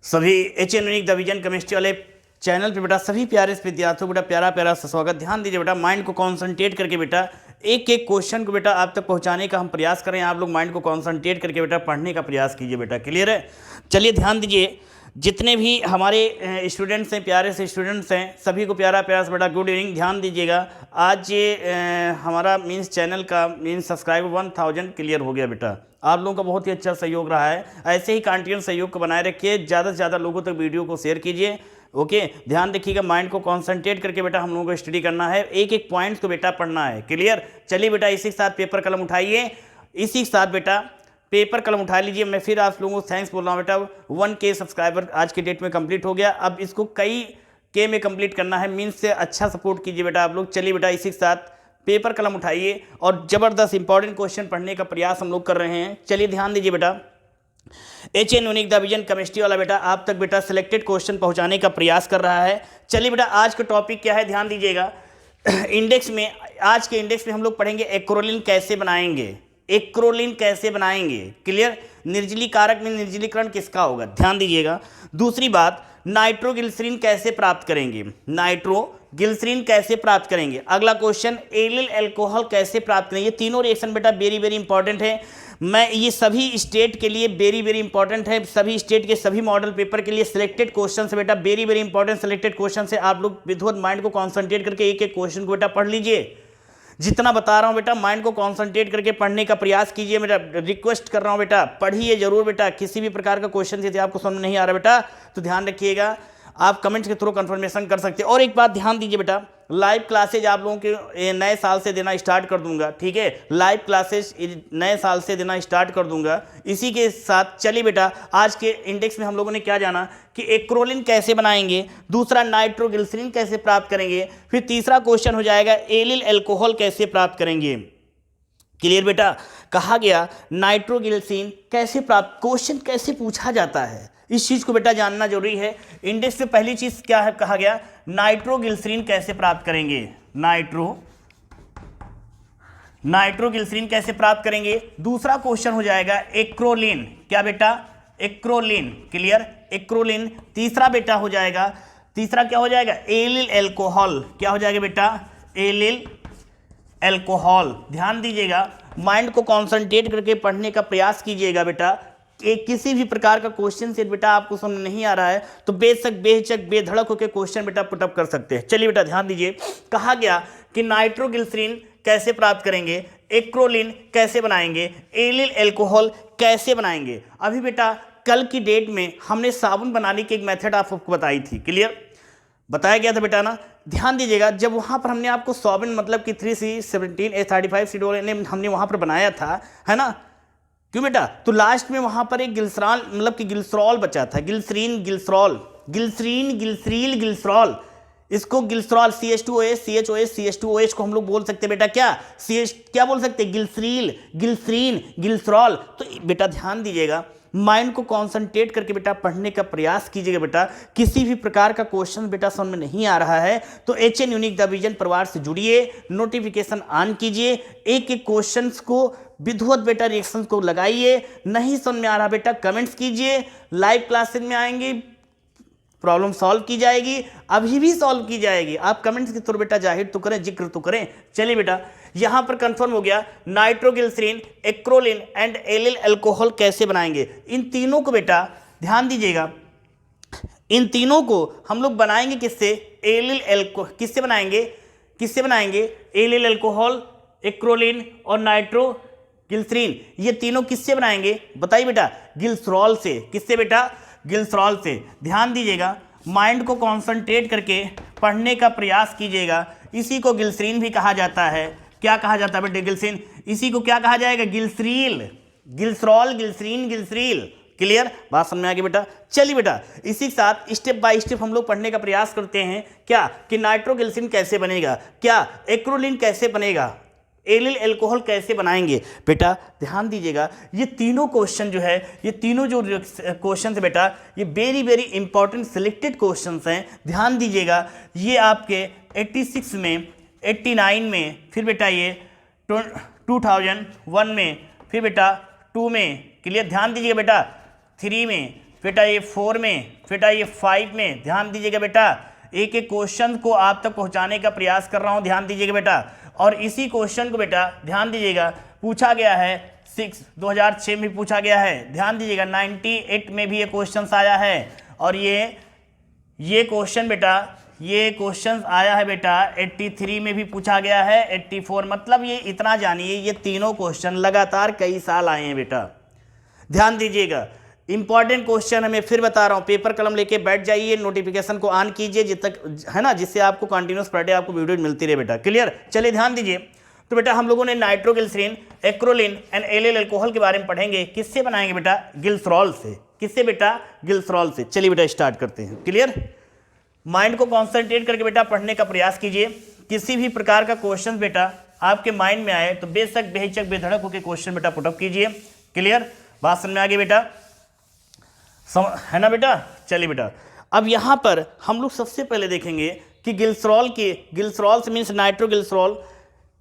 सभी HN the vision chemistry वाले channel पे बेटा सभी प्यारे विद्यार्थियों बेटा प्यारा प्यारा सा स्वागत। ध्यान दीजिए बेटा, माइंड को कॉन्सेंट्रेट करके बेटा एक एक क्वेश्चन को बेटा आप तक पहुंचाने का हम प्रयास करें। आप लोग माइंड को कॉन्सेंट्रेट करके बेटा पढ़ने का प्रयास कीजिए बेटा। क्लियर है? चलिए ध्यान दीजिए, जितने भी हमारे स्टूडेंट्स हैं, प्यारे से स्टूडेंट्स हैं, सभी को प्यारा प्यारा से बेटा गुड इवनिंग। ध्यान दीजिएगा, आज ये हमारा मीन्स चैनल का मीन्स सब्सक्राइबर 1000 क्लियर हो गया बेटा। आप लोगों का बहुत ही अच्छा सहयोग रहा है। ऐसे ही कंटिन्यू सहयोग को बनाए रखिए, ज़्यादा से ज़्यादा लोगों तक वीडियो को शेयर कीजिए। ओके, ध्यान रखिएगा, माइंड को कॉन्सेंट्रेट करके बेटा हम लोगों को स्टडी करना है, एक एक पॉइंट्स को बेटा पढ़ना है। क्लियर? चलिए बेटा, इसी के साथ पेपर कलम उठाइए, इसी के साथ बेटा पेपर कलम उठा लीजिए। मैं फिर आप लोगों को थैंक्स बोल रहा हूँ बेटा। 1K सब्सक्राइबर आज के डेट में कंप्लीट हो गया। अब इसको कई के में कंप्लीट करना है, मीन्स से अच्छा सपोर्ट कीजिए बेटा आप लोग। चलिए बेटा, इसी के साथ पेपर कलम उठाइए और ज़बरदस्त इंपॉर्टेंट क्वेश्चन पढ़ने का प्रयास हम लोग कर रहे हैं। चलिए ध्यान दीजिए बेटा, HN द विजन केमिस्ट्री वाला बेटा आप तक बेटा सिलेक्टेड क्वेश्चन पहुंचाने का प्रयास कर रहा है। चलिए बेटा, आज का टॉपिक क्या है ध्यान दीजिएगा। इंडेक्स में, आज के इंडेक्स में हम लोग पढ़ेंगे एक्रोलीन कैसे बनाएंगे। एक्रोलीन कैसे बनाएंगे? क्लियर? निर्जली कारक में निर्जलीकरण किसका होगा? ध्यान दीजिएगा। दूसरी बात, नाइट्रोग्लिसरीन कैसे प्राप्त करेंगे? नाइट्रोग्लिसरीन कैसे प्राप्त करेंगे? अगला क्वेश्चन, एलिल अल्कोहल कैसे प्राप्त करेंगे? ये तीनों रिएक्शन बेटा वेरी वेरी इंपॉर्टेंट है। मैं ये सभी स्टेट के लिए वेरी वेरी इंपॉर्टेंट है, सभी स्टेट के सभी मॉडल पेपर के लिए सिलेक्टेड क्वेश्चन से बेटा very very important selected question से आप लोग विद माइंड को कॉन्सेंट्रेट करके एक एक क्वेश्चन को बेटा पढ़ लीजिए। जितना बता रहा हूँ बेटा, माइंड को कॉन्सेंट्रेट करके पढ़ने का प्रयास कीजिए। मेरा रिक्वेस्ट कर रहा हूँ बेटा, पढ़िए जरूर बेटा। किसी भी प्रकार का क्वेश्चन यदि आपको समझ नहीं आ रहा बेटा तो ध्यान रखिएगा, आप कमेंट्स के थ्रू कंफर्मेशन कर सकते हैं। और एक बात ध्यान दीजिए बेटा, लाइव क्लासेज आप लोगों के नए साल से देना स्टार्ट कर दूंगा। ठीक है, लाइव क्लासेज नए साल से देना स्टार्ट कर दूंगा। इसी के साथ चलिए बेटा, आज के इंडेक्स में हम लोगों ने क्या जाना कि एक्रोलीन कैसे बनाएंगे, दूसरा नाइट्रोग्लिसरीन कैसे प्राप्त करेंगे, फिर तीसरा क्वेश्चन हो जाएगा एलिल अल्कोहल कैसे प्राप्त करेंगे। क्लियर बेटा? कहा गया नाइट्रोग्लिसरीन कैसे प्राप्त, क्वेश्चन कैसे पूछा जाता है, इस चीज को बेटा जानना जरूरी है। इंडेक्स में पहली चीज क्या है, कहा गया नाइट्रोग्लिसरीन कैसे प्राप्त करेंगे। नाइट्रोग्लिसरीन कैसे प्राप्त करेंगे। दूसरा क्वेश्चन हो जाएगा एक्रोलीन, क्या बेटा? एक्रोलीन। क्लियर? एक्रोलीन। तीसरा बेटा हो जाएगा, तीसरा क्या हो जाएगा? Allyl alcohol. क्या हो जाएगा बेटा? Allyl alcohol. ध्यान दीजिएगा, माइंड को कॉन्सेंट्रेट करके पढ़ने का प्रयास कीजिएगा बेटा। किसी भी प्रकार का क्वेश्चन से बेटा आपको समझ नहीं आ रहा है तो बेहिचक बेधड़क होकर क्वेश्चन बेटा पुटअप कर सकते हैं। चलिए बेटा ध्यान दीजिए, कहा गया कि नाइट्रोग्लिसरीन कैसे प्राप्त करेंगे, एक्रोलीन कैसे बनाएंगे, एलिल अल्कोहल कैसे बनाएंगे। अभी बेटा कल की डेट में हमने साबुन बनाने की एक मेथड आपको बताई थी। क्लियर? बताया गया था बेटा ना। ध्यान दीजिएगा, जब वहां पर हमने आपको साबुन मतलब कि 3C17A35 हमने वहां पर बनाया था, है ना? क्यों बेटा? तो लास्ट में वहां पर एक गिल्सरॉल मतलब कि गिल्सरॉल बचा था, गिल्सरील। इसको गिल्सरॉल CH2OH को हम लोग बोल सकते हैं बेटा क्या? क्या बोल सकते हैं? गिल्सरीन, गिल्सरॉल। तो बेटा ध्यान दीजिएगा, माइंड को कॉन्सेंट्रेट करके बेटा पढ़ने का प्रयास कीजिएगा बेटा। किसी भी प्रकार का क्वेश्चन बेटा समझ में नहीं आ रहा है तो HN द विजन परिवार से जुड़िए, नोटिफिकेशन ऑन कीजिए, एक एक क्वेश्चंस को विधिवत बेटा रिएक्शन को लगाइए। नहीं समझ में आ रहा बेटा कमेंट्स कीजिए, लाइव क्लासेस में आएंगे, प्रॉब्लम सॉल्व की जाएगी, अभी भी सॉल्व की जाएगी। आप कमेंट्स के थ्रू बेटा जाहिर तो करें, जिक्र तो करें। चलिए बेटा, यहां पर कंफर्म हो गया nitroglycerine, acrolein and allyl alcohol कैसे बनाएंगे। इन तीनों को बेटा ध्यान दीजिएगा, इन तीनों को हम लोग बनाएंगे किससे? किससे बनाएंगे? एलिल अल्कोहल, एक्रोलीन और नाइट्रोग्लिसरीन, ये तीनों किससे बनाएंगे बताइए बेटा? गिल्सरॉल से। किससे बेटा? गिल्सरॉल से। ध्यान दीजिएगा, माइंड को कॉन्सेंट्रेट करके पढ़ने का प्रयास कीजिएगा। इसी को गिल्सरीन भी कहा जाता है। क्या कहा जाता है बेटे? गिल्सरीन। इसी को क्या कहा जाएगा? गिल्सरॉल, गिल्सरील। क्लियर? बात समझ में आ गई बेटा? चलिए बेटा, इसी के साथ स्टेप बाय स्टेप हम लोग पढ़ने का प्रयास करते हैं। क्या कि नाइट्रोग्लिसरीन कैसे बनेगा, क्या एक्रोलीन कैसे बनेगा, एलिल अल्कोहल कैसे बनाएंगे। बेटा ध्यान दीजिएगा, ये तीनों क्वेश्चन जो है, ये तीनों जो क्वेश्चन है बेटा, ये very very important selected question हैं। ध्यान दीजिएगा, ये आपके 86 में, 89 में, फिर बेटा ये 2001 में, फिर बेटा 2 में। क्लियर? ध्यान दीजिएगा बेटा, 3 में, बेटा ये 4 में, बेटा ये 5 में। ध्यान दीजिएगा बेटा, एक एक क्वेश्चन को आप तक पहुंचाने का प्रयास कर रहा हूं, ध्यान दीजिएगा बेटा। और इसी क्वेश्चन को बेटा ध्यान दीजिएगा पूछा गया है 2006 में पूछा गया है, ध्यान दीजिएगा 98 में भी ये क्वेश्चन आया है। और ये क्वेश्चन बेटा, ये क्वेश्चन आया है बेटा 83 में भी पूछा गया है, 84, मतलब ये इतना जानिए ये तीनों क्वेश्चन लगातार कई साल आए हैं बेटा। ध्यान दीजिएगा, इंपॉर्टेंट क्वेश्चन है, मैं फिर बता रहा हूँ, पेपर कलम लेके बैठ जाइए, नोटिफिकेशन को ऑन कीजिए जित तक, है ना, जिससे आपको कंटिन्यूस पर डे आपको वीडियो मिलती रहे बेटा। क्लियर? चलिए ध्यान दीजिए। तो बेटा हम लोगों ने nitroglycerine, acrolein and allyl alcohol के बारे में पढ़ेंगे। किससे बनाएंगे बेटा? ग्लिसरॉल से। किससे बेटा? ग्लिसरॉल से। चलिए बेटा स्टार्ट करते हैं। क्लियर? माइंड को कॉन्सेंट्रेट करके बेटा पढ़ने का प्रयास कीजिए। किसी भी प्रकार का क्वेश्चन बेटा आपके माइंड में आए तो बेशक बेहिचक बेधड़क होकर क्वेश्चन बेटा पुटअप कीजिए। क्लियर? बात समझ में आ गई बेटा? है ना बेटा? चलिए बेटा, अब यहाँ पर हम लोग सबसे पहले देखेंगे कि ग्लिसरॉल से मीन्स नाइट्रोग्लिसरॉल,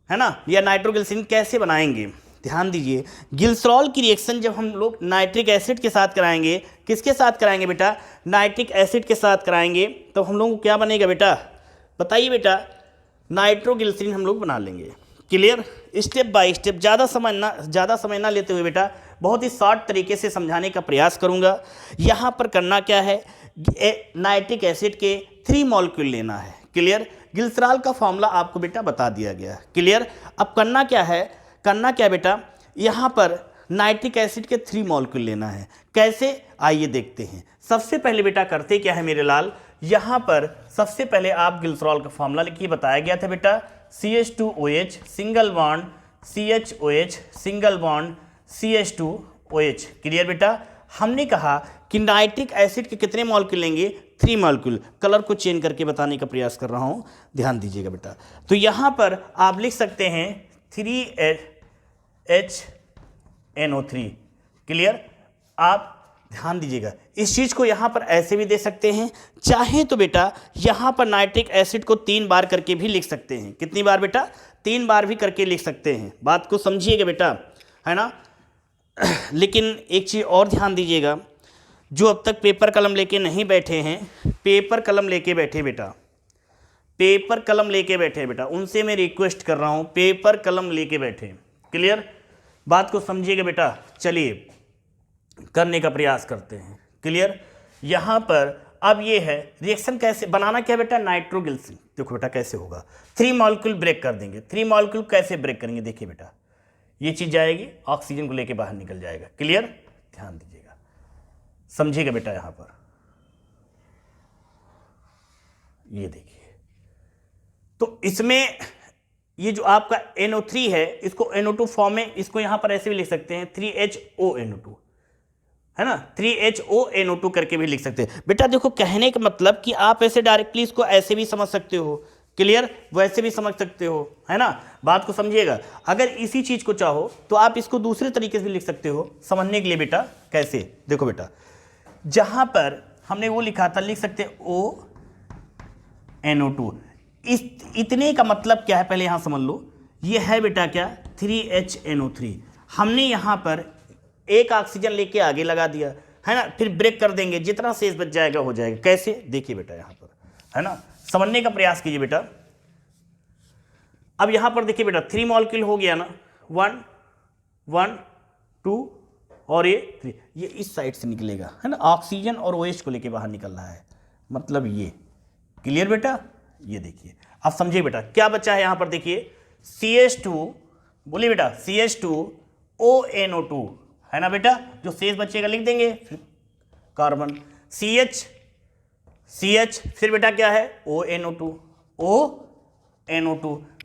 है ना, या नाइट्रोग्लिसरीन कैसे बनाएंगे। ध्यान दीजिए, ग्लिसरॉल की रिएक्शन जब हम लोग नाइट्रिक एसिड के साथ कराएंगे, किसके साथ कराएंगे बेटा? नाइट्रिक एसिड के साथ कराएंगे, तो हम लोग को क्या बनेगा बेटा? बताइए बेटा, नाइट्रोग्लिसरीन हम लोग बना लेंगे। क्लियर? स्टेप बाय स्टेप, ज़्यादा समय ना लेते हुए बेटा बहुत ही शॉर्ट तरीके से समझाने का प्रयास करूंगा। यहाँ पर करना क्या है, नाइट्रिक एसिड के 3 मॉलिक्यूल लेना है। क्लियर? ग्लिसरॉल का फॉर्मूला आपको बेटा बता दिया गया है। क्लियर? अब करना क्या है, बेटा, यहाँ पर नाइट्रिक एसिड के 3 मॉलिक्यूल लेना है। कैसे? आइए देखते हैं। सबसे पहले बेटा करते क्या है मेरे लाल, यहाँ पर सबसे पहले आप ग्लिसरॉल का फॉर्मूला लिखिए। बताया गया था बेटा CH2OH single bond CHOH single bond CH2OH। Clear बेटा? हमने कहा कि नाइट्रिक एसिड के कितने मॉलिक्यूल लेंगे? 3 मॉलिक्यूल। कलर को चेंज करके बताने का प्रयास कर रहा हूँ, ध्यान दीजिएगा बेटा। तो यहाँ पर आप लिख सकते हैं 3HNO3। क्लियर? आप ध्यान दीजिएगा, इस चीज़ को यहाँ पर ऐसे भी दे सकते हैं, चाहे तो बेटा यहाँ पर नाइट्रिक एसिड को 3 बार करके भी लिख सकते हैं। कितनी बार बेटा? 3 बार भी करके लिख सकते हैं। बात को समझिएगा बेटा, है ना। लेकिन एक चीज़ और ध्यान दीजिएगा, जो अब तक पेपर कलम लेके नहीं बैठे हैं, पेपर कलम लेके बैठे बेटा, उनसे मैं रिक्वेस्ट कर रहा हूँ पेपर कलम लेके बैठे। क्लियर? बात को समझिएगा बेटा। चलिए करने का प्रयास करते हैं। क्लियर? यहाँ पर अब ये है रिएक्शन कैसे बनाना, क्या बेटा? नाइट्रोग्लिसरीन। देखो बेटा कैसे होगा, 3 मॉलिक्यूल ब्रेक कर देंगे। 3 मॉलिक्यूल कैसे ब्रेक करेंगे? देखिए बेटा, ये चीज़ जाएगी, ऑक्सीजन को लेके बाहर निकल जाएगा। क्लियर? ध्यान दीजिएगा, समझिएगा बेटा। यहाँ पर ये देखिए, तो इसमें ये जो आपका NO3 है, इसको NO2 फॉर्म में, इसको यहाँ पर ऐसे भी लिख सकते हैं 3HONO2, है ना, 3HONO2 करके भी लिख सकते हैं बेटा। देखो कहने का मतलब कि आप ऐसे डायरेक्टली इसको ऐसे भी समझ सकते हो। क्लियर? वैसे भी समझ सकते हो, है ना। बात को समझिएगा। अगर इसी चीज़ को चाहो तो आप इसको दूसरे तरीके से भी लिख सकते हो समझने के लिए बेटा। कैसे? देखो बेटा, जहाँ पर हमने वो लिखा था, लिख सकते ONO2। इतने का मतलब क्या है पहले यहाँ समझ लो। ये है बेटा क्या? 3HNO3। हमने यहाँ पर एक ऑक्सीजन लेके आगे लगा दिया, है ना, फिर ब्रेक कर देंगे, जितना शेष बच जाएगा हो जाएगा। कैसे? देखिए बेटा यहाँ पर, है ना, समझने का प्रयास कीजिए बेटा। अब यहाँ पर देखिए बेटा 3 मॉलिक्यूल हो गया ना, 1 1 2 और ये 3, ये इस साइड से निकलेगा, है ना, ऑक्सीजन और OH को लेके बाहर निकल रहा है, मतलब ये। क्लियर बेटा? ये देखिए, अब समझिए बेटा क्या बचा है यहाँ पर। देखिए CH2, बोलिए बेटा CH2ONO2, है ना बेटा, जो शेष बचेगा लिख देंगे, फिर कार्बन CH, फिर बेटा क्या है? ONO2,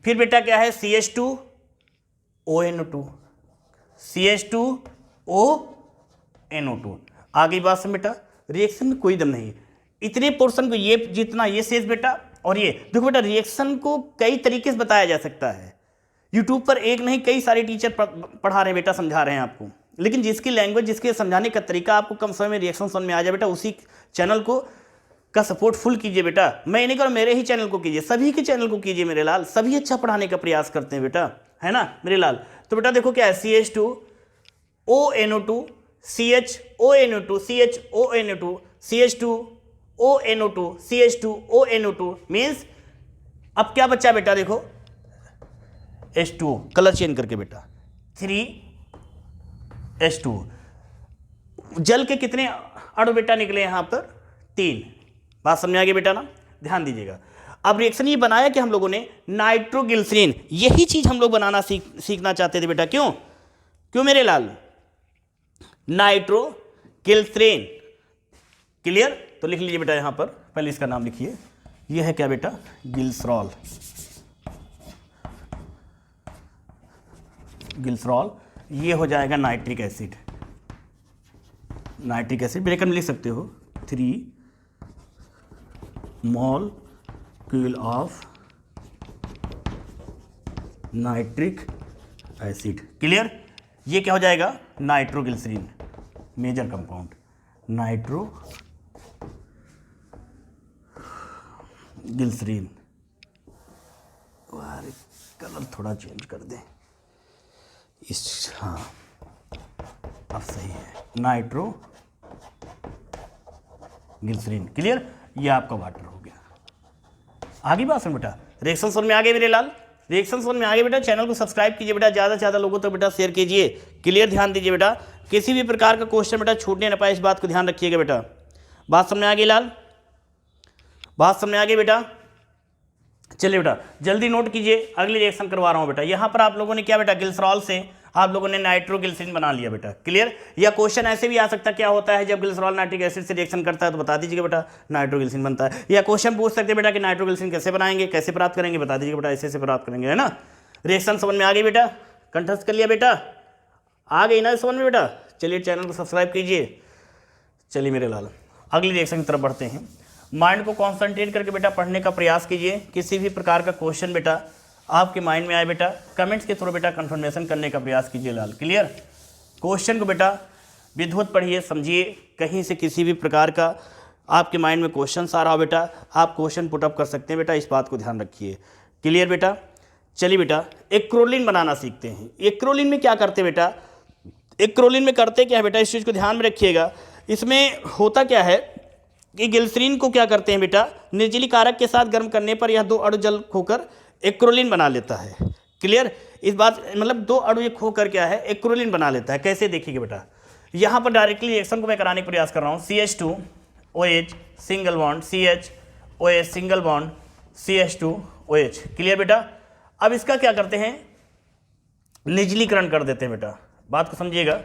फिर बेटा क्या है? CH2ONO2, CH2ONO2। आ गई बात समझ बेटा? रिएक्शन में कोई दम नहीं, इतने पोर्शन को, ये जितना ये शेष बेटा, और ये देखो बेटा, रिएक्शन को कई तरीके से बताया जा सकता है। यूट्यूब पर एक नहीं कई सारे टीचर पढ़ा रहे हैं बेटा, समझा रहे हैं आपको, लेकिन जिसकी लैंग्वेज, जिसके समझाने का तरीका आपको कम समय में रिएक्शन समझ में आ जाए बेटा, उसी चैनल को का सपोर्ट फुल कीजिए बेटा। मैं नहीं करूँ, मेरे ही चैनल को कीजिए, सभी के चैनल को कीजिए मेरे लाल, सभी अच्छा पढ़ाने का प्रयास करते हैं बेटा, है ना मेरे लाल। तो बेटा देखो क्या है, CH2ONO2 CHONO2 CHONO2 CH2ONO2 CH2ONO2 means अब क्या बच्चा बेटा, देखो H2O, कलर चेंज करके बेटा 3H2। जल के कितने अणु बेटा निकले यहां पर? 3। बात समझ आ गई बेटा ना, ध्यान दीजिएगा। अब रिएक्शन ये बनाया कि हम लोगों ने नाइट्रोग्लिसरीन, यही चीज हम लोग बनाना सीखना चाहते थे बेटा। क्यों क्यों मेरे लाल? Nitroglycerine, clear? तो लिख लीजिए बेटा यहां पर, पहले इसका नाम लिखिए, ये है क्या बेटा? ग्लिसरॉल। ग्लिसरॉल ये हो जाएगा nitric acid. Nitric acid bracket में लिख सकते हो 3 mole of nitric acid, clear? ये क्या हो जाएगा? Nitroglycerine, major compound nitroglycerine. Colour थोड़ा चेंज कर दें इस, हाँ अब सही है, नाइट्रोग्लिसरीन, क्लियर? ये आपका वाटर हो गया। आगे बात सुन बेटा, रिएक्शन समझ में आ गए मेरे लाल? रिएक्शन समझ में आ गए बेटा? चैनल को सब्सक्राइब कीजिए बेटा, ज़्यादा से ज़्यादा लोगों तक बेटा शेयर कीजिए, क्लियर? ध्यान दीजिए बेटा, किसी भी प्रकार का क्वेश्चन बेटा छूटने ना पाए, इस बात को ध्यान रखिएगा बेटा। बात समझ में आ गई लाल? बात समझ में आ गई बेटा? चलिए बेटा जल्दी नोट कीजिए, अगली रिएक्शन करवा रहा हूँ बेटा। यहाँ पर आप लोगों ने क्या बेटा? ग्लिसरॉल से आप लोगों ने नाइट्रोग्लिसरीन बना लिया बेटा, क्लियर? या क्वेश्चन ऐसे भी आ सकता है, क्या होता है जब ग्लिसरॉल नाइट्रिक एसिड से रिएक्शन करता है, तो बता दीजिएगा बेटा नाइट्रोग्लिसरीन बनता है। या क्वेश्चन पूछ सकते हैं बेटा कि नाइट्रोग्लिसरीन कैसे बनाएंगे, कैसे प्राप्त करेंगे, बता दीजिएगा बेटा ऐसे प्राप्त करेंगे, है ना? रिएक्शन समझ में आ गई बेटा? कंठस्थ कर लिया बेटा? आ गई ना समझ में बेटा? चलिए चैनल को सब्सक्राइब कीजिए। चलिए मेरे लाल अगली रिएक्शन की तरफ बढ़ते हैं। माइंड को कॉन्सेंट्रेट करके बेटा पढ़ने का प्रयास कीजिए। किसी भी प्रकार का क्वेश्चन बेटा आपके माइंड में आए बेटा, कमेंट्स के थ्रू बेटा कंफर्मेशन करने का प्रयास कीजिए लाल, क्लियर? क्वेश्चन को बेटा विधिवत पढ़िए, समझिए। कहीं से किसी भी प्रकार का आपके माइंड में क्वेश्चन आ रहा हो बेटा, आप क्वेश्चन पुटअप कर सकते हैं बेटा, इस बात को ध्यान रखिए, क्लियर बेटा? चलिए बेटा एक्रोलीन बनाना सीखते हैं। एक्रोलीन में क्या करते हैं बेटा? एक्रोलीन में करते क्या है बेटा, इस चीज़ को ध्यान में रखिएगा। इसमें होता क्या है कि ग्लिसरीन को क्या करते हैं बेटा? निर्जली कारक के साथ गर्म करने पर यह 2 अणु जल खोकर एक्रोलीन बना लेता है, क्लियर? इस बात मतलब 2 अणु ये खोकर क्या है? एक्रोलीन बना लेता है। कैसे देखिए बेटा, यहाँ पर डायरेक्टली रिएक्शन को मैं कराने का प्रयास कर रहा हूँ। CH2OH single bond, CHOH single bond, CH2OH, clear बेटा? अब इसका क्या करते हैं? निजलीकरण कर देते हैं बेटा, बात को समझिएगा।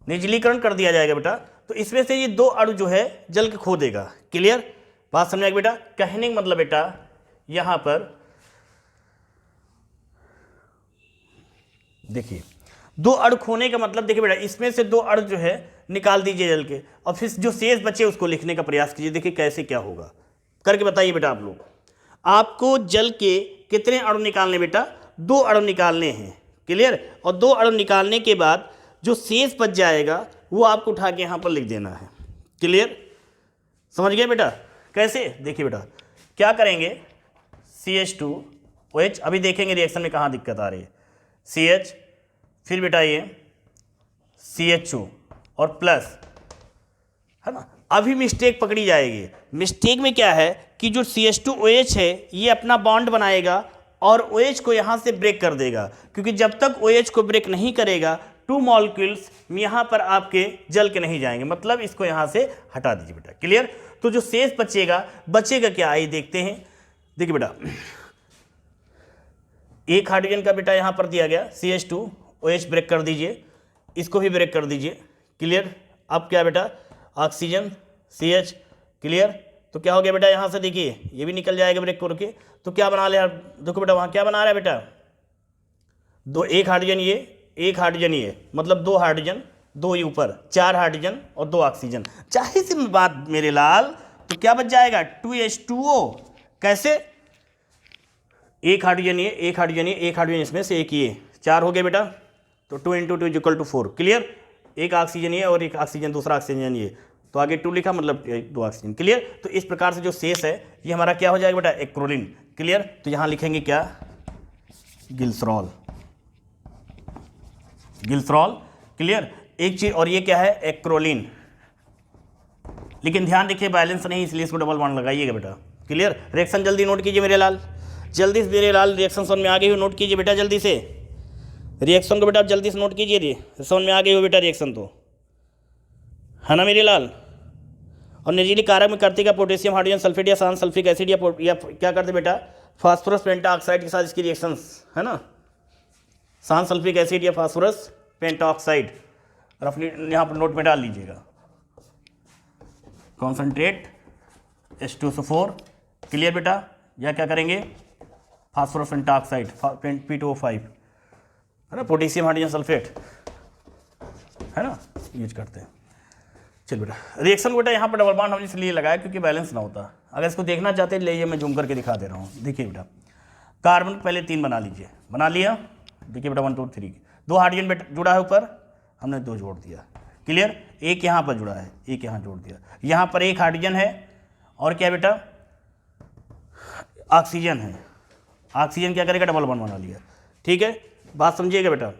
निजलीकरण कर दिया जाएगा बेटा, तो इसमें से ये 2 अणु जो है जल के खो देगा, क्लियर? बात समझ बेटा? कहने का मतलब बेटा यहां पर देखिए 2 अणु खोने का मतलब देखिए बेटा, इसमें से 2 अणु जो है निकाल दीजिए जल के, और फिर जो शेष बचे उसको लिखने का प्रयास कीजिए। देखिए कैसे क्या होगा, करके बताइए बेटा आप लोग। आपको जल के कितने अणु निकालने बेटा? 2 अणु निकालने हैं, क्लियर? और 2 अणु निकालने के बाद जो शेष बच जाएगा वो आपको उठा के यहाँ पर लिख देना है, क्लियर? समझ गए बेटा? कैसे देखिए बेटा, क्या करेंगे? CH2OH, अभी देखेंगे रिएक्शन में कहाँ दिक्कत आ रही है। CH, फिर बेटा ये CH2 और प्लस, है ना? अभी मिस्टेक पकड़ी जाएगी। मिस्टेक में क्या है कि जो CH2OH है ये अपना बॉन्ड बनाएगा और OH को यहाँ से ब्रेक कर देगा, क्योंकि जब तक OH को ब्रेक नहीं करेगा 2 मॉलिक्यूल्स यहाँ पर आपके जल के नहीं जाएंगे, मतलब इसको यहाँ से हटा दीजिए बेटा, क्लियर? तो जो शेष बचेगा क्या, आइए देखते हैं। देखिए बेटा एक हाइड्रोजन का बेटा यहाँ पर दिया गया CH2OH, ब्रेक कर दीजिए, इसको भी ब्रेक कर दीजिए, क्लियर? अब क्या बेटा? Oxygen CH, clear? तो क्या हो गया बेटा? यहाँ से देखिए ये भी निकल जाएगा ब्रेक करके, तो क्या बना ले? देखो बेटा वहाँ क्या बना रहा है बेटा? एक हाइड्रोजन ये, एक हाइड्रोजन ये, मतलब 2 हाइड्रोजन, 2 ही ऊपर, 4 हाइड्रोजन और 2 ऑक्सीजन। जाहिर सी बात मेरे लाल, तो क्या बच जाएगा? 2H2O। कैसे? एक हाइड्रोजन ये, एक हाइड्रोजन ये, एक हाइड्रोजन इसमें से एक ये, 4 हो गए बेटा, तो 2 × 2 = 4, क्लियर? एक ऑक्सीजन ये और एक ऑक्सीजन, दूसरा ऑक्सीजन ये, तो आगे 2 लिखा, मतलब 2 ऑक्सीजन, क्लियर? तो इस प्रकार से जो शेष है ये हमारा क्या हो जाएगा बेटा? Acrolein, clear? तो यहाँ लिखेंगे क्या? Glycerol, glycerol, clear? एक चीज, और ये क्या है, एक्रोलीन, लेकिन ध्यान देखिए बैलेंस नहीं, इसलिए इसको डबल बॉन्ड लगाइएगा बेटा। क्लियर, रिएक्शन जल्दी नोट कीजिए मेरे लाल, जल्दी से मेरे लाल, रिएक्शन समझ में आ गई हो, नोट कीजिए बेटा जल्दी से रिएक्शन को, बेटा आप जल्दी से नोट कीजिए, समझ में आ गई हो बेटा रिएक्शन तो, है ना मेरे लाल। और निर्जीली कारक में करते क्या, पोटेशियम हाइड्रोजन सल्फेट या सांस सल्फ्रिक एसिड या क्या करते बेटा, फास्फोरस पेंटाऑक्साइड के साथ इसकी रिएक्शंस, है ना, सांस सल्फ्रिक एसिड या फास्फोरस पेंटाऑक्साइड, और अपनी यहाँ पर नोट में डाल लीजिएगा, कॉन्सेंट्रेट H2SO4, क्लियर बेटा, या क्या करेंगे, फास्फोरस पेंटाऑक्साइड P2O5, है ना, पोटेशियम हाइड्रोजन सल्फेट, है ना, यूज करते हैं। चल बेटा, रिएक्शन बेटा यहाँ पर डबल बॉन्ड हमने इसलिए लगाया क्योंकि बैलेंस ना होता। अगर इसको देखना चाहते हैं ले, मैं जूम करके दिखा दे रहा हूँ। देखिए बेटा, कार्बन पहले 3 बना लीजिए, बना लिया, देखिए बेटा 1 2 3, 2 हाइड्रोजन बेटा जुड़ा है ऊपर, हमने 2 जोड़ दिया, क्लियर, एक यहाँ पर जुड़ा है, एक यहाँ जोड़ दिया, यहाँ पर 1 हाइड्रोजन है, और क्या बेटा, ऑक्सीजन है, ऑक्सीजन क्या करेगा, डबल बॉन्ड बना लिया, ठीक है, बात समझिएगा बेटा।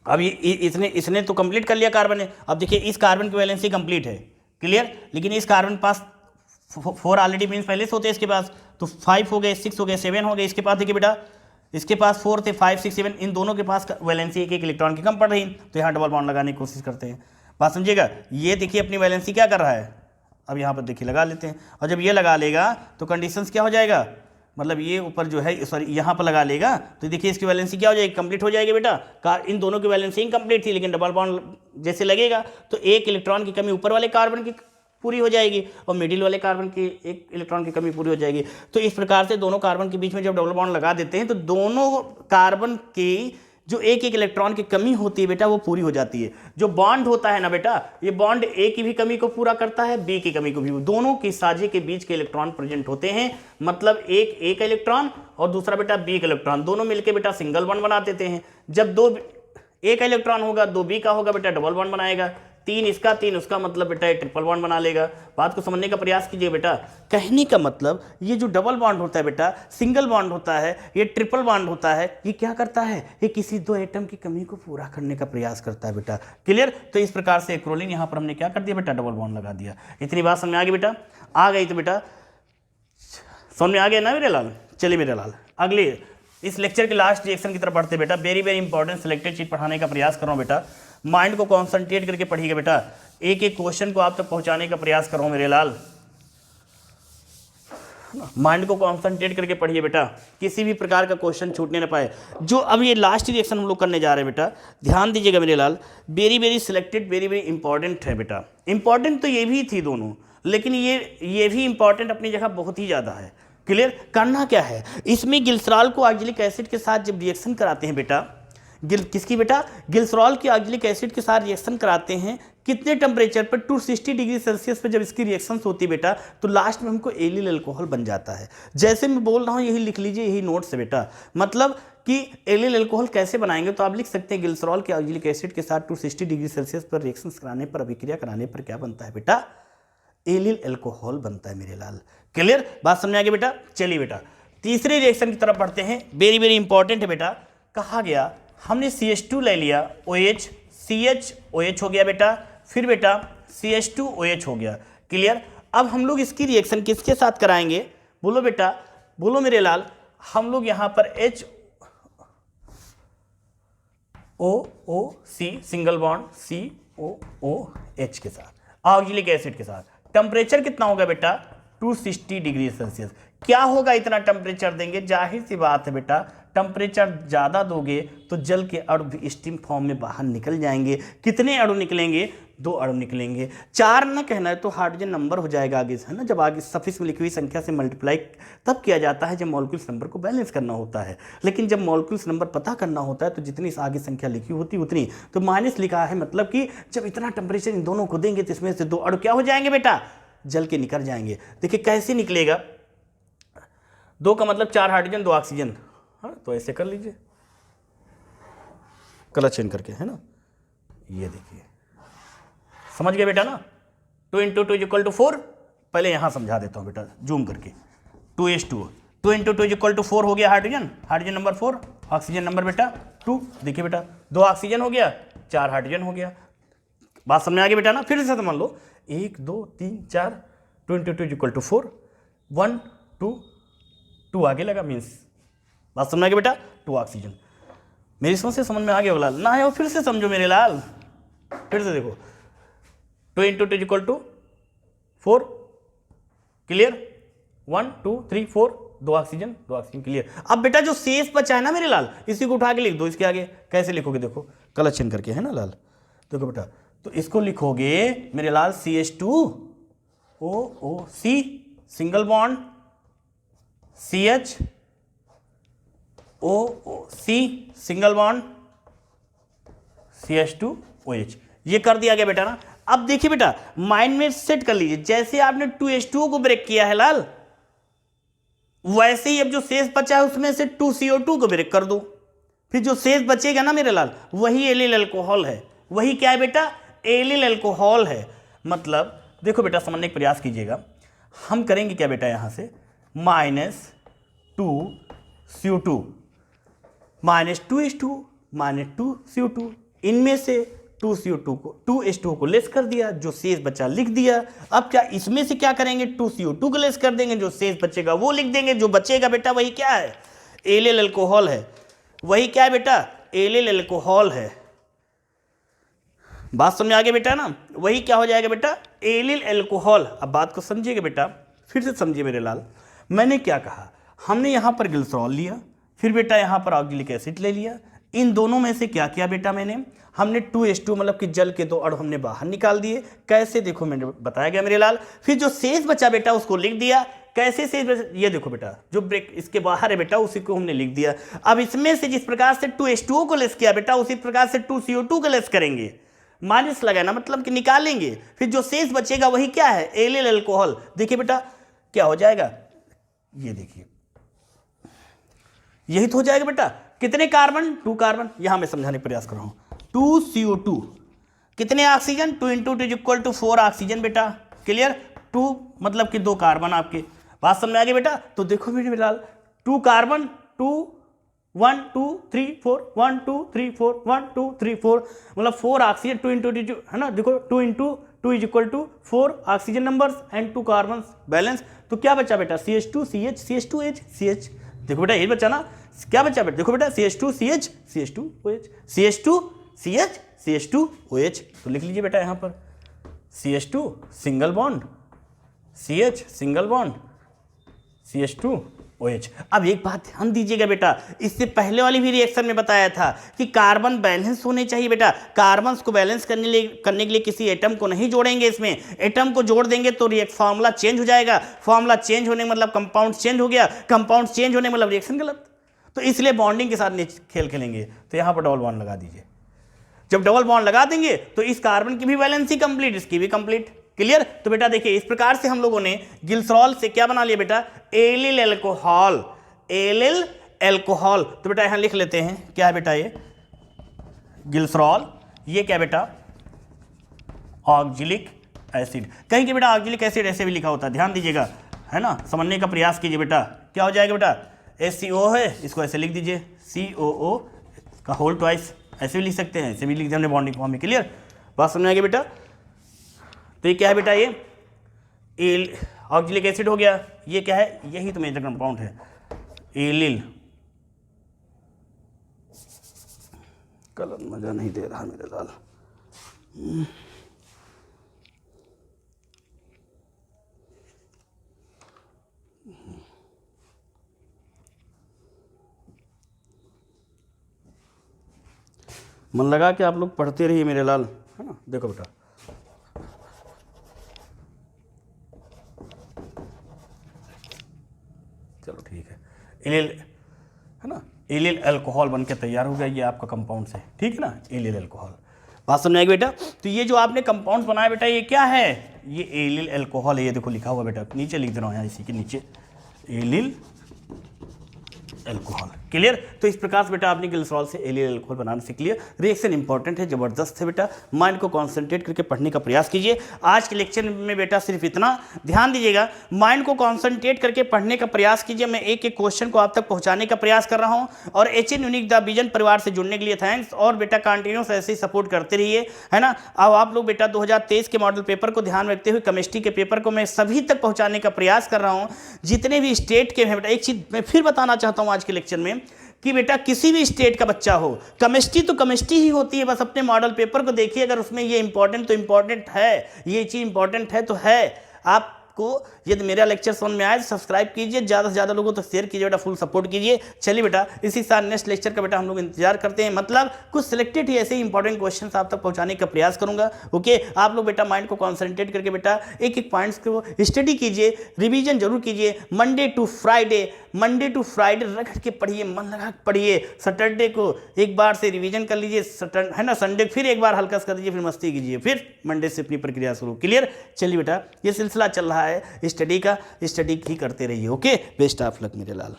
अब ये इसने तो कंप्लीट कर लिया कार्बन ने, अब देखिए इस कार्बन की वैलेंसी कंप्लीट है, क्लियर, लेकिन इस कार्बन के पास 4 ऑलरेडी मीन्स पहले से होते हैं इसके पास, तो 5 हो गए, 6 हो गए, 7 हो गए, इसके पास देखिए बेटा, इसके पास 4 थे, 5 6 7, इन दोनों के पास वैलेंसी एक इलेक्ट्रॉन की कम पड़ रही, तो यहाँ डबल बॉन्ड लगाने की कोशिश करते हैं। बात समझिएगा, ये देखिए अपनी वैलेंसी क्या कर रहा है, अब यहाँ पर देखिए लगा लेते हैं, और जब ये लगा लेगा तो कंडीशंस क्या हो जाएगा, मतलब ये ऊपर जो है, सॉरी यहाँ पर लगा लेगा, तो देखिए इसकी वैलेंसी क्या हो जाएगी, कंप्लीट हो जाएगी बेटा। इन दोनों की वैलेंसी इनकम्प्लीट थी, लेकिन डबल बॉन्ड जैसे लगेगा तो एक इलेक्ट्रॉन की कमी ऊपर वाले कार्बन की पूरी हो जाएगी, और मिडिल वाले कार्बन की एक इलेक्ट्रॉन की कमी पूरी हो जाएगी। तो इस प्रकार से दोनों कार्बन के बीच में जब डबल बॉन्ड लगा देते हैं तो दोनों कार्बन की जो एक इलेक्ट्रॉन की कमी होती है बेटा वो पूरी हो जाती है। जो बॉन्ड होता है ना बेटा, ये बॉन्ड ए की भी कमी को पूरा करता है, बी की कमी को भी, दोनों की साझे के बीच के इलेक्ट्रॉन प्रेजेंट होते हैं, मतलब एक ए का इलेक्ट्रॉन और दूसरा बेटा बी का इलेक्ट्रॉन, दोनों मिलकर बेटा सिंगल बॉन्ड बना देते हैं। जब 2 ए का इलेक्ट्रॉन होगा, 2 बी का होगा बेटा डबल बॉन्ड बनाएगा, 3 इसका 3 उसका, मतलब बेटा ये ट्रिपल बॉन्ड बना लेगा। बात को समझने का प्रयास कीजिए बेटा, कहने का मतलब ये जो डबल बॉन्ड होता है बेटा, सिंगल बॉन्ड होता है, ये ट्रिपल बॉन्ड होता है, ये क्या करता है, ये किसी 2 एटम की कमी को पूरा करने का प्रयास करता है बेटा, क्लियर। तो इस प्रकार से एक्रोलीन यहाँ पर हमने क्या कर दिया बेटा, डबल बॉन्ड लगा दिया। इतनी बात समझ में आ गई बेटा, आ गई तो बेटा समझ में आ गया ना मेरे लाल। चलिए मेरे लाल, अगले इस लेक्चर के लास्ट रिएक्शन की तरफ बढ़ते बेटा, वेरी वेरी इंपॉर्टेंट सिलेक्टेड चीज पढ़ाने का प्रयास कर रहा हूँ बेटा, माइंड को कॉन्सेंट्रेट करके पढ़िएगा बेटा, एक एक क्वेश्चन को आप तक पहुंचाने का प्रयास कर रहा हूं मेरे लाल, माइंड को कॉन्सेंट्रेट करके पढ़िए बेटा, किसी भी प्रकार का क्वेश्चन छूटने ना पाए। जो अब ये लास्ट रिएक्शन हम लोग करने जा रहे हैं बेटा, ध्यान दीजिएगा मेरे लाल, very very selected, very very important है बेटा। इंपॉर्टेंट तो ये भी थी दोनों, लेकिन ये भी इंपॉर्टेंट अपनी जगह बहुत ही ज़्यादा है, क्लियर। करना क्या है, इसमें ग्लिसरॉल को ऑक्जेलिक एसिड के साथ जब रिएक्शन कराते हैं बेटा, किसकी बेटा, ग्लिसरॉल की ऑक्जेलिक एसिड के साथ रिएक्शन कराते हैं, कितने टेम्परेचर पर, 260 डिग्री सेल्सियस पर जब इसकी रिएक्शंस होती है बेटा, तो लास्ट में हमको एलिल अल्कोहल बन जाता है। जैसे मैं बोल रहा हूँ यही लिख लीजिए, यही नोट्स है बेटा, मतलब कि एलिल अल्कोहल कैसे बनाएंगे, तो आप लिख सकते हैं ग्लिसरॉल के ऑक्जेलिक एसिड के साथ 260 डिग्री सेल्सियस पर रिएक्शन कराने पर, अभिक्रिया कराने पर क्या बनता है बेटा, एलिल अल्कोहल बनता है मेरे लाल, क्लियर। बात समझ आ गई बेटा। चलिए बेटा तीसरे रिएक्शन की तरफ बढ़ते हैं, वेरी वेरी इंपॉर्टेंट है बेटा। कहा गया हमने CH2 ले लिया, OH, CHOH हो गया बेटा, फिर बेटा CH2OH हो गया, क्लियर। अब हम लोग इसकी रिएक्शन किसके साथ कराएंगे, बोलो बेटा, बोलो मेरे लाल, हम लोग यहां पर HOOC सिंगल बॉन्ड COOH के साथ, ऑक्जेलिक एसिड के साथ। टेम्परेचर कितना होगा बेटा, 260 डिग्री सेल्सियस। क्या होगा, इतना टेम्परेचर देंगे, जाहिर सी बात है बेटा, टेम्परेचर ज़्यादा दोगे तो जल के अणु भी स्टीम फॉर्म में बाहर निकल जाएंगे। कितने अणु निकलेंगे, 2 अणु निकलेंगे। 4 ना कहना है तो हाइड्रोजन नंबर हो जाएगा आगे से, है ना। जब आगे सफिक्स में लिखी हुई संख्या से मल्टीप्लाई तब किया जाता है जब मॉलिक्यूल्स नंबर को बैलेंस करना होता है, लेकिन जब मॉलिक्यूल्स नंबर पता करना होता है तो जितनी आगे संख्या लिखी होती उतनी, तो माइनस लिखा है, मतलब कि जब इतना टेम्परेचर इन दोनों को देंगे तो इसमें से 2 अणु क्या हो जाएंगे बेटा, जल के निकल जाएंगे। देखिए कैसे निकलेगा, 2 का मतलब 4 हाइड्रोजन 2 ऑक्सीजन, हाँ तो ऐसे कर लीजिए कलर चेंज करके, है ना। ये देखिए समझ गए बेटा ना, 2 × 2 = 4। पहले यहां समझा देता हूं बेटा जूम करके, 2H2O 2 × 2 इक्वल टू 4 हो गया hydrogen, hydrogen number 4, oxygen number बेटा 2। देखिए बेटा 2 ऑक्सीजन हो गया, 4 हाइड्रोजन हो गया। बात समझ में आ गई बेटा ना? फिर से समझ लो, 1 2 3 4, 2 × 2 इक्वल टू 4, 1 2 आगे लगा, मीन्स बात समझ में आ गई बेटा, 2 ऑक्सीजन। मेरी समझ से समझ में आ गया लाल ना? है फिर से समझो मेरे लाल, फिर से देखो, 2 × 2 equal to 4, clear, 1 2 3 4, 2 oxygen, 2 oxygen, clear. अब बेटा जो शेष बचा है ना मेरे लाल, इसी को उठा के लिख दो इसके आगे। कैसे लिखोगे देखो, कलेक्शन करके, है ना लाल? देखो बेटा, तो इसको लिखोगे मेरे लाल CH2OOC single bond CHOOC single bond CH2OH। ये कर दिया गया बेटा ना? अब देखिए बेटा, माइंड में सेट कर लीजिए, जैसे आपने 2H2O को ब्रेक किया है लाल, वैसे ही अब जो शेष बचा है उसमें से 2CO2 को ब्रेक कर दो। फिर जो शेष बचेगा ना मेरे लाल, वही एलिल अल्कोहल है। वही क्या है बेटा? एलिल अल्कोहल है। मतलब देखो बेटा, समझने का प्रयास कीजिएगा। हम करेंगे क्या बेटा, यहां से -2CO2 -2H2 -2CO2, इनमें से 2H2 को लेस कर दिया, जो शेष बचा लिख दिया। अब क्या इसमें से क्या करेंगे, 2CO2 को लेस कर देंगे, जो शेष बचेगा वो लिख देंगे। जो बचेगा बेटा वही क्या है? एलिल अल्कोहल है। वही क्या है बेटा? एलिल अल्कोहल है। बात समझ आ गई बेटा ना? वही क्या हो जाएगा बेटा? Allyl alcohol. अब बात को समझिएगा बेटा, फिर से समझिए मेरे लाल। मैंने क्या कहा, हमने यहां पर ग्लिसरॉल लिया, फिर बेटा यहां पर ऑक्जेलिक एसिड ले लिया। इन दोनों में से क्या किया बेटा हमने 2H2 मतलब कि जल के 2 अणु हमने बाहर निकाल दिए। कैसे? देखो मैंने बताया गया मेरे लाल। फिर जो शेष बचा बेटा उसको लिख दिया। कैसे शेष बचा? ये देखो बेटा, जो ब्रेक इसके बाहर है बेटा उसी को हमने लिख दिया। अब इसमें से जिस प्रकार से 2H2O को लेस किया बेटा, उसी प्रकार से 2CO2 को लेस करेंगे, माइनस लगाना मतलब कि निकालेंगे। फिर जो शेष बचेगा वही क्या है? Allyl alcohol. देखिए बेटा क्या हो जाएगा, ये देखिए, यही तो हो जाएगा बेटा। कितने कार्बन? 2 कार्बन। यहां मैं समझाने का प्रयास कर रहा हूं। 2CO2, कितने ऑक्सीजन? 2 × 2 इक्वल टू 4 ऑक्सीजन बेटा, क्लियर। 2 मतलब कि 2 कार्बन आपके। बात समझ में आ गई बेटा? तो देखो बेटे लाल, 2 कार्बन, 2 1 2 3 4 1 2 3 4 1 2 3 4, मतलब 4 ऑक्सीजन, 2 × 2 है ना? देखो 2 × 2 is equal to 4 oxygen numbers and 2 carbon balance. तो क्या बचा बेटा? CH2 CH CH2H CH। देखो बेटा ये बचा ना, क्या बचा बेटा? देखो बेटा CH2 CH CH2OH CH2 CH CH2OH। तो लिख लीजिए बेटा यहां पर CH2 single bond CH single bond CH2OH। अब एक बात ध्यान दीजिएगा बेटा, इससे पहले वाली भी रिएक्शन में बताया था कि कार्बन बैलेंस होने चाहिए बेटा। कार्बन्स को बैलेंस करने के लिए किसी एटम को नहीं जोड़ेंगे। इसमें एटम को जोड़ देंगे तो फॉर्मूला चेंज हो जाएगा। फॉर्मूला चेंज होने मतलब कंपाउंड चेंज हो गया, कंपाउंड चेंज होने मतलब रिएक्शन गलत। तो इसलिए बॉन्डिंग के साथ खेल खेलेंगे। तो यहां पर डबल बॉन्ड लगा दीजिए। जब डबल बॉन्ड लगा देंगे तो इस कार्बन की भी वैलेंसी कंप्लीट, इसकी भी कंप्लीट, क्लियर। तो बेटा देखिए इस प्रकार से हम लोगों ने ग्लिसरॉल से क्या बना लिया बेटा? Allyl alcohol. Allyl alcohol. तो बेटा यहां लिख लेते हैं, क्या है बेटा ये? ग्लिसरॉल। ये क्या बेटा? Oxalic acid. कहीं के बेटा ऑक्जेलिक एसिड ऐसे भी लिखा होता है, ध्यान दीजिएगा, है ना? समझने का प्रयास कीजिए बेटा। क्या हो जाएगा बेटा? HCO है, इसको ऐसे लिख दीजिए COO का होल ट्वाइस, ऐसे भी लिख सकते हैं, ऐसे भी लिख दिया हमने बॉन्डिंग फॉर्म में, क्लियर। बात समझ आ गई बेटा? तो ये क्या है बेटा? ये ऑक्जेलिक एसिड हो गया। ये क्या है? यही तो मेजर कंपाउंड है, एलिल। कलर मजा नहीं दे रहा मेरे लाल। मन लगा कि आप लोग पढ़ते रहिए मेरे लाल, है ना? देखो बेटा, चलो ठीक है, एलिल, है ना? एलिल अल्कोहल बनकर तैयार हो गया, ये आपका कंपाउंड है, ठीक है ना? Allyl alcohol. बात समझ आएगी बेटा? तो ये जो आपने कंपाउंड बनाया बेटा, ये क्या है? ये एलिल अल्कोहल है। ये देखो लिखा हुआ बेटा, नीचे लिख दे रहा हूँ यहाँ इसी के नीचे, एलिल अल्कोहल। क्लियर। तो इस प्रकार से बेटा आपने ग्लिसरॉल से एल्डिहाइड अल्कोहल बनाना सीख लिया। रिएक्शन इंपॉर्टेंट है, जबरदस्त है बेटा, माइंड को कॉन्सेंट्रेट करके पढ़ने का प्रयास कीजिए। आज के लेक्चर में बेटा सिर्फ इतना ध्यान दीजिएगा, माइंड को कॉन्सेंट्रेट करके पढ़ने का प्रयास कीजिए। मैं एक एक क्वेश्चन को आप तक पहुंचाने का प्रयास कर रहा हूं। और HN यूनिक द विजन परिवार से जुड़ने के लिए थैंक्स। और बेटा कंटिन्यूस ऐसे ही सपोर्ट करते रहिए, है ना। अब आप लोग बेटा 2023 के मॉडल पेपर को ध्यान रखते हुए केमिस्ट्री के पेपर को मैं सभी तक पहुंचाने का प्रयास कर रहा हूं, जितने भी स्टेट के हैं। बेटा एक चीज मैं फिर बताना चाहता हूं आज के लेक्चर में कि बेटा किसी भी स्टेट का बच्चा हो, केमिस्ट्री तो केमिस्ट्री ही होती है। बस अपने मॉडल पेपर को देखिए, अगर उसमें ये इंपॉर्टेंट तो इंपॉर्टेंट है, ये चीज़ इंपॉर्टेंट है तो है। आपको यदि मेरा लेक्चर समझ में आए तो सब्सक्राइब कीजिए, ज़्यादा से ज़्यादा लोगों तो शेयर कीजिए बेटा, फुल सपोर्ट कीजिए। चलिए बेटा, इसी साल नेक्स्ट लेक्चर का बेटा हम लोग इंतजार करते हैं। मतलब कुछ सिलेक्टेड ही ऐसे ही इंपॉर्टेंट क्वेश्चन आप तक पहुंचाने का प्रयास करूंगा। ओके, आप लोग बेटा माइंड को कॉन्सेंट्रेट करके बेटा एक एक पॉइंट्स को स्टडी कीजिए, रिवीजन जरूर कीजिए। मंडे टू फ्राइडे रख के पढ़िए, मन लगा के पढ़िए। सैटरडे को एक बार से रिवीजन कर लीजिए, है ना। संडे फिर एक बार हल्का कर दीजिए, फिर मस्ती कीजिए, फिर मंडे से अपनी प्रक्रिया शुरू। क्लियर। चलिए बेटा, ये सिलसिला चल रहा है स्टडी का, स्टडी ही करते रहिए। ओके, बेस्ट ऑफ लक मेरे लाल।